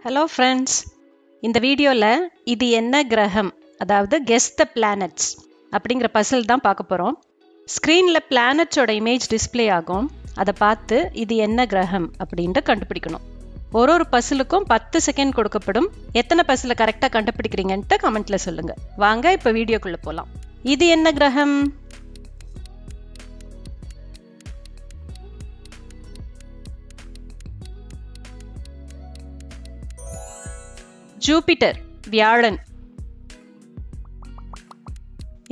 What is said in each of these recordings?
Hello friends, இந்த வீடியோவில் இது என்ன கிரகம், அதாவது கெஸ் த பிளானட்ஸ் அப்படிங்கிற பசில் தான் பார்க்க போகிறோம். ஸ்க்ரீனில் பிளானட்ஸோட இமேஜ் டிஸ்பிளே ஆகும். அதை பார்த்து இது என்ன கிரகம் அப்படின்ட்டு கண்டுபிடிக்கணும். ஒரு பசிலுக்கும் 10 செகண்ட் கொடுக்கப்படும். எத்தனை பசிலை கரெக்டாக கண்டுபிடிக்கிறீங்கன்ட்டு கமெண்ட்டில் சொல்லுங்கள். வாங்க இப்போ வீடியோக்குள்ளே போகலாம். இது என்ன கிரகம்? ஜூபிட்டர், வியாழன்.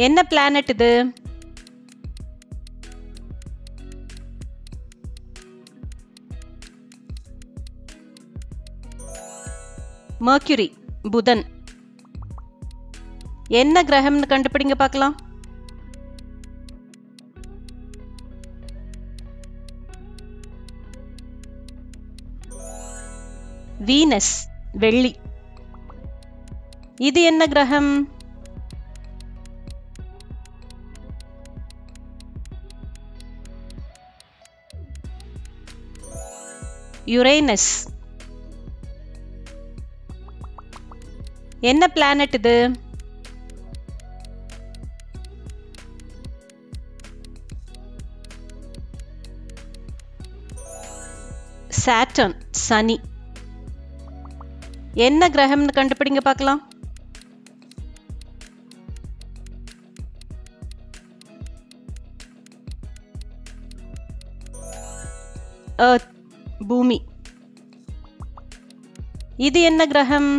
என்ன பிளானட் இது? மர்க்யூரி, புதன். என்ன கிரகம்னு கண்டுபிடிங்க பார்க்கலாம். வீனஸ், வெள்ளி. இது என்ன கிரகம்? யுரேனஸ். என்ன பிளானட் இது? சாட்டர்ன், சனி. என்ன கிரகம்னு கண்டுபிடிங்க பார்க்கலாம். எர்த், பூமி. இது என்ன கிரகம்?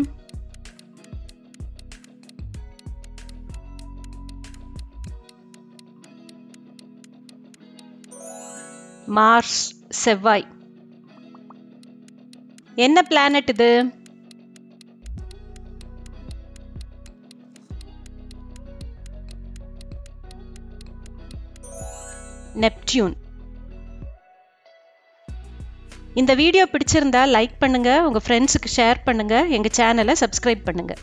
மார்ஸ், செவ்வாய். என்ன பிளானட் இது? நெப்டியூன். இந்த வீடியோ பிடிச்சிருந்தா லைக் பண்ணுங்க, உங்க ஃப்ரெண்ட்ஸுக்கு ஷேர் பண்ணுங்க, எங்க சேனலை சப்ஸ்கிரைப் பண்ணுங்க.